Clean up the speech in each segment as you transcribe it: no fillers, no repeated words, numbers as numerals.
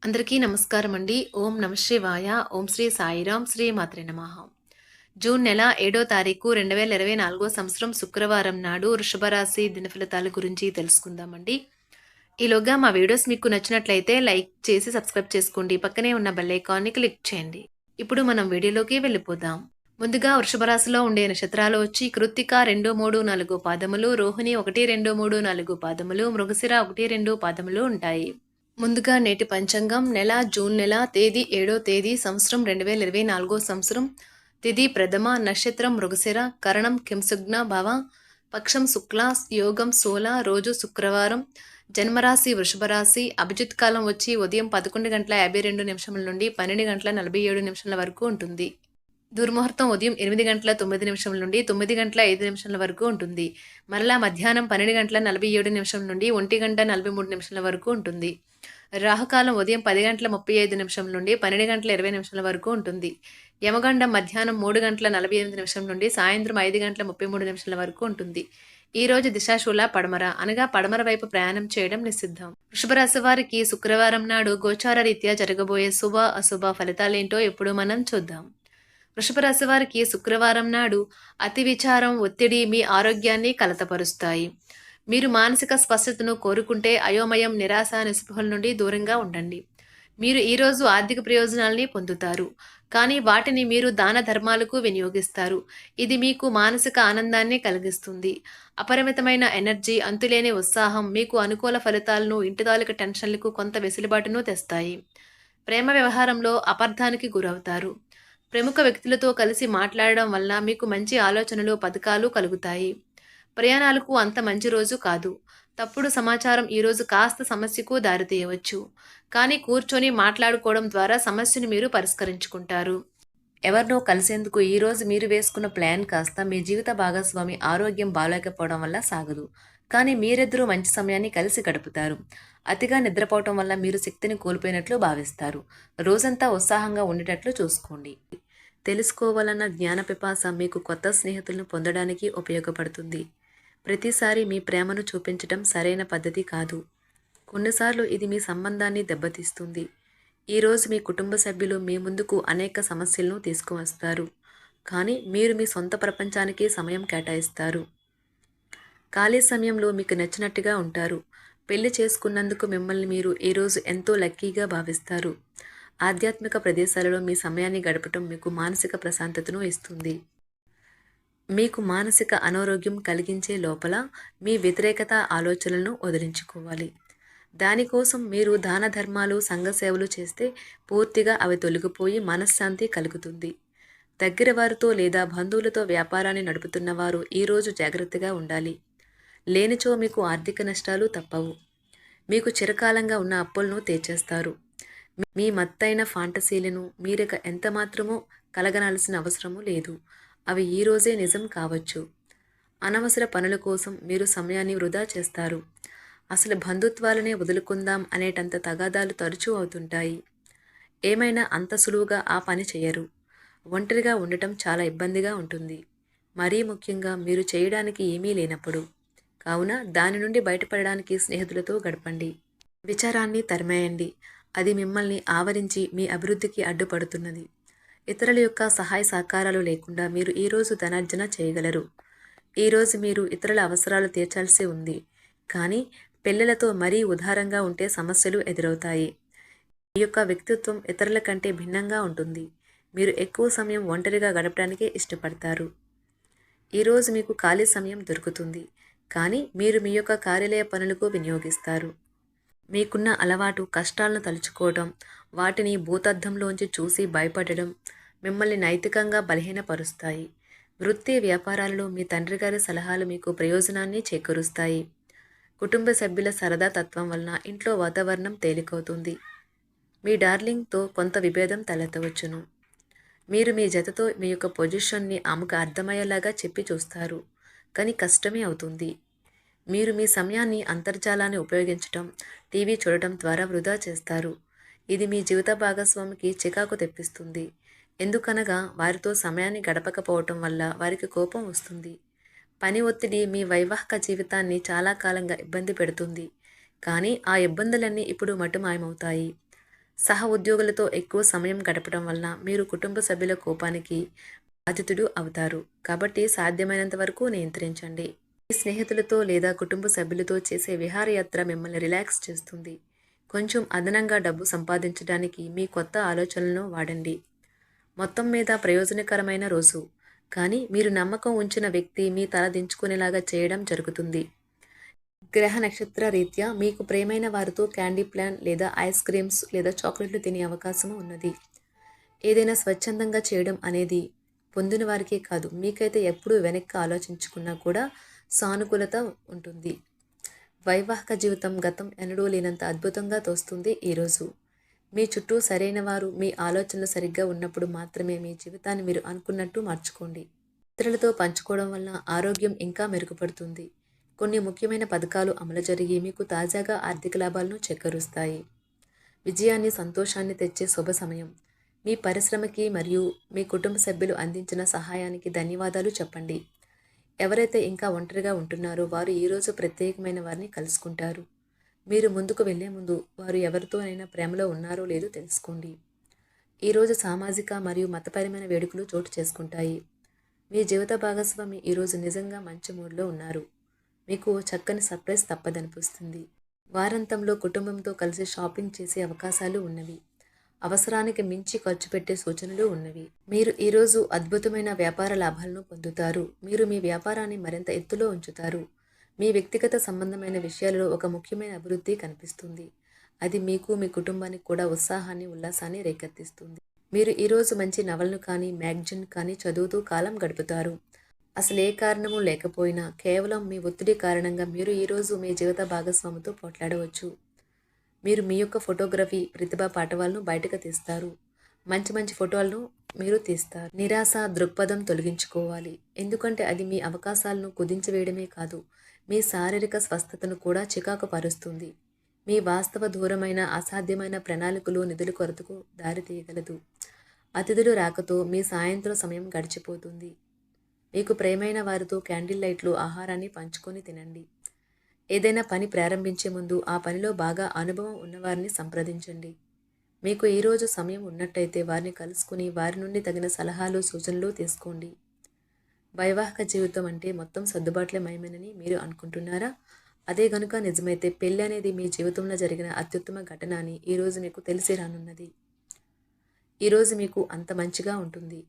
అందరికీ నమస్కారం అండి. ఓం నమ శివాయ. ఓం శ్రీ సాయిరాం. శ్రీ మాత్రే నమః. జూన్ నెల 7వ తారీఖు 2024 సంవత్సరం శుక్రవారం నాడు వృషభ రాశి దినఫలితాల గురించి తెలుసుకుందామండి. ఈలోగా మా వీడియోస్ మీకు నచ్చినట్లయితే లైక్ చేసి సబ్స్క్రైబ్ చేసుకోండి. పక్కనే ఉన్న బెల్ ఐకాన్‌ని క్లిక్ చేయండి. ఇప్పుడు మనం వీడియోలోకి వెళ్ళిపోదాం. ముందుగా వృషభ రాశిలో ఉండే నక్షత్రాలు వచ్చి కృత్తిక 2, 3, 4 పాదములు, రోహిణి 1, 2, 3, 4 పాదములు, మృగశిర 1, 2 పాదములు ఉంటాయి. ముందుగా నేటి పంచాంగం నెల జూన్ నెల తేదీ 7వ తేదీ సంవత్సరం 2024 సంవత్సరం తిథి ప్రథమ నక్షత్రం మృగశిర కరణం కింసుగ్న భవ పక్షం శుక్ల యోగం శూల రోజు శుక్రవారం జన్మరాశి వృషభ రాశి అభిజిత్ కాలం వచ్చి ఉదయం 11:52 నుండి 12:47 వరకు ఉంటుంది. దుర్ముహూర్తం ఉదయం 8:09 నుండి 9:05 వరకు ఉంటుంది. మరలా మధ్యాహ్నం 12:47 నుండి 1:43 వరకు ఉంటుంది. రాహుకాలం ఉదయం 10:35 నుండి 12:20 వరకు ఉంటుంది. యమగండం మధ్యాహ్నం 3:48 నుండి సాయంత్రం 5:33 వరకు ఉంటుంది. ఈ రోజు దిశాశూల పడమర అనగా పడమర వైపు ప్రయాణం చేయడం నిషిద్ధం. వృషభ రాశి వారికి శుక్రవారం నాడు గోచార రీత్యా జరగబోయే శుభ అశుభ ఫలితాలేంటో ఇప్పుడు మనం చూద్దాం. వృషభ రాశి వారికి శుక్రవారం నాడు అతి విచారం, ఒత్తిడి మీ ఆరోగ్యాన్ని కలతపరుస్తాయి. మీరు మానసిక స్పష్టతను కోరుకుంటే అయోమయం, నిరాశ, నిస్పృహల నుండి దూరంగా ఉండండి. మీరు ఈరోజు ఆర్థిక ప్రయోజనాల్ని పొందుతారు, కానీ వాటిని మీరు దాన ధర్మాలకు వినియోగిస్తారు. ఇది మీకు మానసిక ఆనందాన్ని కలిగిస్తుంది. అపరిమితమైన ఎనర్జీ, అంతులేని ఉత్సాహం మీకు అనుకూల ఫలితాలను, ఇంటి తాలూకు టెన్షన్లకు కొంత వెసులుబాటును తెస్తాయి. ప్రేమ వ్యవహారంలో అపార్థానికి గురవుతారు. ప్రముఖ వ్యక్తులతో కలిసి మాట్లాడడం వల్ల మీకు మంచి ఆలోచనలు, పథకాలు కలుగుతాయి. ప్రయాణాలకు అంత మంచి రోజు కాదు. తప్పుడు సమాచారం ఈరోజు కాస్త సమస్యకు దారితీయవచ్చు. కానీ కూర్చొని మాట్లాడుకోవడం ద్వారా సమస్యను మీరు పరిష్కరించుకుంటారు. ఎవరినో కలిసేందుకు ఈరోజు మీరు వేసుకున్న ప్లాన్ కాస్త మీ జీవిత భాగస్వామి ఆరోగ్యం బాలేకపోవడం వల్ల సాగదు. కానీ మీరిద్దరూ మంచి సమయాన్ని కలిసి గడుపుతారు. అతిగా నిద్రపోవటం వల్ల మీరు శక్తిని కోల్పోయినట్లు భావిస్తారు. రోజంతా ఉత్సాహంగా ఉండేటట్లు చూసుకోండి. తెలుసుకోవాలన్న జ్ఞాన పిపాస మీకు కొత్త స్నేహితులను పొందడానికి ఉపయోగపడుతుంది. ప్రతిసారి మీ ప్రేమను చూపించడం సరైన పద్ధతి కాదు. కొన్నిసార్లు ఇది మీ సంబంధాన్ని దెబ్బతీస్తుంది. ఈరోజు మీ కుటుంబ సభ్యులు మీ ముందుకు అనేక సమస్యలను తీసుకువస్తారు, కానీ మీరు మీ సొంత ప్రపంచానికి సమయం కేటాయిస్తారు. ఖాళీ సమయంలో మీకు నచ్చినట్టుగా ఉంటారు. పెళ్లి చేసుకున్నందుకు మిమ్మల్ని మీరు ఈరోజు ఎంతో లక్కీగా భావిస్తారు. ఆధ్యాత్మిక ప్రదేశాలలో మీ సమయాన్ని గడపటం మీకు మానసిక ప్రశాంతతను ఇస్తుంది. మీకు మానసిక అనారోగ్యం కలిగించే లోపల మీ వ్యతిరేకత ఆలోచనలను వదిలించుకోవాలి. దానికోసం మీరు దాన ధర్మాలు, సంఘ సేవలు చేస్తే పూర్తిగా అవి తొలగిపోయి మనశ్శాంతి కలుగుతుంది. దగ్గర వారితో లేదా బంధువులతో వ్యాపారాన్ని నడుపుతున్న వారు ఈరోజు జాగ్రత్తగా ఉండాలి. లేనిచో మీకు ఆర్థిక నష్టాలు తప్పవు. మీకు చిరకాలంగా ఉన్న అప్పులను తీర్చేస్తారు. మీ మత్తైన ఫాంటసీలను మీరిక ఎంతమాత్రమూ కలగనాల్సిన అవసరము లేదు. అవి ఈరోజే నిజం కావచ్చు. అనవసర పనుల కోసం మీరు సమయాన్ని వృధా చేస్తారు. అసలు బంధుత్వాలనే వదులుకుందాం అనేటంత తగాదాలు తరచూ అవుతుంటాయి. ఏమైనా అంత సులువుగా ఆ పని చేయరు. ఒంటరిగా ఉండటం చాలా ఇబ్బందిగా ఉంటుంది, మరీ ముఖ్యంగా మీరు చేయడానికి ఏమీ లేనప్పుడు. కావున దాని నుండి బయటపడడానికి స్నేహితులతో గడపండి. విచారాన్ని తరిమేయండి. అది మిమ్మల్ని ఆవరించి మీ అభివృద్ధికి అడ్డుపడుతున్నది. ఇతరుల యొక్క సహాయ సహకారాలు లేకుండా మీరు ఈరోజు ధనార్జన చేయగలరు. ఈరోజు మీరు ఇతరుల అవసరాలు తీర్చాల్సి ఉంది, కానీ పిల్లలతో మరీ ఉదారంగా ఉంటే సమస్యలు ఎదురవుతాయి. మీ యొక్క వ్యక్తిత్వం ఇతరుల కంటే భిన్నంగా ఉంటుంది. మీరు ఎక్కువ సమయం ఒంటరిగా గడపడానికే ఇష్టపడతారు. ఈరోజు మీకు ఖాళీ సమయం దొరుకుతుంది, కానీ మీరు మీ యొక్క కార్యాలయ పనులకు వినియోగిస్తారు. మీకున్న అలవాటు కష్టాలను తలుచుకోవడం, వాటిని భూతద్దంలోంచి చూసి భయపడడం మిమ్మల్ని నైతికంగా బలహీనపరుస్తాయి. వృత్తి వ్యాపారాలలో మీ తండ్రి గారి సలహాలు మీకు ప్రయోజనాన్ని చేకూరుస్తాయి. కుటుంబ సభ్యుల సరదా తత్వం వలన ఇంట్లో వాతావరణం తేలికవుతుంది. మీ డార్లింగ్తో కొంత విభేదం తలెత్తవచ్చును. మీరు మీ జతతో మీ యొక్క పొజిషన్ని ఆమెకు అర్థమయ్యేలాగా చెప్పి చూస్తారు, కానీ కష్టమే అవుతుంది. మీరు మీ సమయాన్ని అంతర్జాలాన్ని ఉపయోగించటం, టీవీ చూడటం ద్వారా వృధా చేస్తారు. ఇది మీ జీవిత భాగస్వామికి చికాకు తెప్పిస్తుంది. ఎందుకనగా వారితో సమయాన్ని గడపకపోవటం వల్ల వారికి కోపం వస్తుంది. పని ఒత్తిడి మీ వైవాహిక జీవితాన్ని చాలా కాలంగా ఇబ్బంది పెడుతుంది, కానీ ఆ ఇబ్బందులన్నీ ఇప్పుడు మటుమాయమవుతాయి. సహ ఉద్యోగులతో ఎక్కువ సమయం గడపడం వలన మీరు కుటుంబ సభ్యుల కోపానికి బాధితుడు అవుతారు. కాబట్టి సాధ్యమైనంత వరకు నియంత్రించండి. మీ స్నేహితులతో లేదా కుటుంబ సభ్యులతో చేసే విహారయాత్ర మిమ్మల్ని రిలాక్స్ చేస్తుంది. కొంచెం అదనంగా డబ్బు సంపాదించడానికి మీ కొత్త ఆలోచనలను వాడండి. మొత్తం మీద ప్రయోజనకరమైన రోజు. కానీ మీరు నమ్మకం ఉంచిన వ్యక్తి మీ తల దించుకునేలాగా చేయడం జరుగుతుంది. గ్రహ నక్షత్ర రీత్యా మీకు ప్రియమైన వారితో క్యాండీ ప్లాన్ లేదా ఐస్ క్రీమ్స్ లేదా చాక్లెట్లు తినే అవకాశం ఉన్నది. ఏదైనా స్వచ్ఛందంగా చేయడం అనేది పొందిన వారికే కాదు, మీకైతే ఎప్పుడూ వెనక్కి ఆలోచించుకున్నా కూడా సానుకూలత ఉంటుంది. వైవాహిక జీవితం గతం ఎన్నడూ లేనంత అద్భుతంగా తోస్తుంది ఈరోజు. మీ చుట్టూ సరైన వారు, మీ ఆలోచనలు సరిగ్గా ఉన్నప్పుడు మాత్రమే మీ జీవితాన్ని మీరు అనుకున్నట్టు మార్చుకోండి. ఇతరులతో పంచుకోవడం వల్ల ఆరోగ్యం ఇంకా మెరుగుపడుతుంది. కొన్ని ముఖ్యమైన పథకాలు అమలు జరిగి మీకు తాజాగా ఆర్థిక లాభాలను చేకూరుస్తాయి. విజయాన్ని, సంతోషాన్ని తెచ్చే శుభ సమయం. మీ పరిశ్రమకి మరియు మీ కుటుంబ సభ్యులు అందించిన సహాయానికి ధన్యవాదాలు చెప్పండి. ఎవరైతే ఇంకా ఒంటరిగా ఉంటున్నారో వారు ఈరోజు ప్రత్యేకమైన వారిని కలుసుకుంటారు. మీరు ముందుకు వెళ్లే ముందు వారు ఎవరితోనైనా ప్రేమలో ఉన్నారో లేదో తెలుసుకోండి. ఈరోజు సామాజిక మరియు మతపరమైన వేడుకలు చోటు చేసుకుంటాయి. మీ జీవిత భాగస్వామి ఈరోజు నిజంగా మంచి మూడ్లో ఉన్నారు. మీకు చక్కని సర్ప్రైజ్ తప్పదనిపిస్తుంది. వారాంతంలో కుటుంబంతో కలిసి షాపింగ్ చేసే అవకాశాలు ఉన్నవి. అవసరానికి మించి ఖర్చు పెట్టే సూచనలు ఉన్నవి. మీరు ఈరోజు అద్భుతమైన వ్యాపార లాభాలను పొందుతారు. మీరు మీ వ్యాపారాన్ని మరింత ఎత్తులో ఉంచుతారు. మీ వ్యక్తిగత సంబంధమైన విషయాలలో ఒక ముఖ్యమైన అభివృద్ధి కనిపిస్తుంది. అది మీకు, మీ కుటుంబానికి కూడా ఉత్సాహాన్ని, ఉల్లాసాన్ని రేకెత్తిస్తుంది. మీరు ఈరోజు మంచి నవలను కానీ, మ్యాగజైన్ కానీ చదువుతూ కాలం గడుపుతారు. అసలు ఏ కారణము లేకపోయినా కేవలం మీ ఒత్తిడి కారణంగా మీరు ఈరోజు మీ జీవిత భాగస్వామితో పోట్లాడవచ్చు. మీరు మీ యొక్క ఫోటోగ్రఫీ ప్రతిభా పాఠవాలను బయటకు తీస్తారు. మంచి మంచి ఫోటోలను మీరు తీస్తారు. నిరాశ దృక్పథం తొలగించుకోవాలి. ఎందుకంటే అది మీ అవకాశాలను కుదించివేయడమే కాదు, మీ శారీరక స్వస్థతను కూడా చికాకు పరుస్తుంది. మీ వాస్తవ దూరమైన అసాధ్యమైన ప్రణాళికలు నిధుల కొరతకు దారితీయగలదు. అతిథులు రాకతో మీ సాయంత్రం సమయం గడిచిపోతుంది. మీకు ప్రియమైన వారితో క్యాండిల్ లైట్లు, ఆహారాన్ని పంచుకొని తినండి. ఏదైనా పని ప్రారంభించే ముందు ఆ పనిలో బాగా అనుభవం ఉన్నవారిని సంప్రదించండి. మీకు ఈరోజు సమయం ఉన్నట్టయితే వారిని కలుసుకుని వారి నుండి తగిన సలహాలు, సూచనలు తీసుకోండి. వైవాహిక జీవితం అంటే మొత్తం సర్దుబాట్లే మయమేనని మీరు అనుకుంటున్నారా? అదే గనుక నిజమైతే పెళ్ళి అనేది మీ జీవితంలో జరిగిన అత్యుత్తమ ఘటన అని ఈరోజు మీకు తెలిసి రానున్నది. ఈరోజు మీకు అంత మంచిగా ఉంటుంది.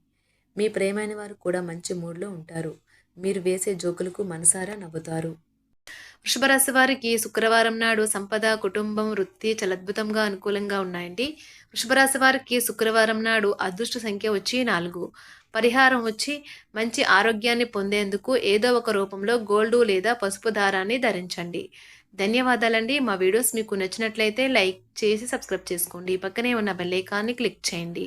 మీ ప్రియమైన వారు కూడా మంచి మూడ్లో ఉంటారు. మీరు వేసే జోకులకు మనసారా నవ్వుతారు. వృషభ రాశి వారికి శుక్రవారం నాడు సంపద, కుటుంబం, వృత్తి చాలా అద్భుతంగా అనుకూలంగా ఉన్నాయండి. వృషభ రాశి వారికి శుక్రవారం నాడు అదృష్ట సంఖ్య వచ్చి 4. పరిహారం వచ్చి మంచి ఆరోగ్యాన్ని పొందేందుకు ఏదో ఒక రూపంలో గోల్డ్ లేదా పసుపు దారాన్ని ధరించండి. ధన్యవాదాలండి. మా వీడియోస్ మీకు నచ్చినట్లయితే లైక్ చేసి సబ్స్క్రైబ్ చేసుకోండి. పక్కనే ఉన్న బెల్ ఐకాన్ని క్లిక్ చేయండి.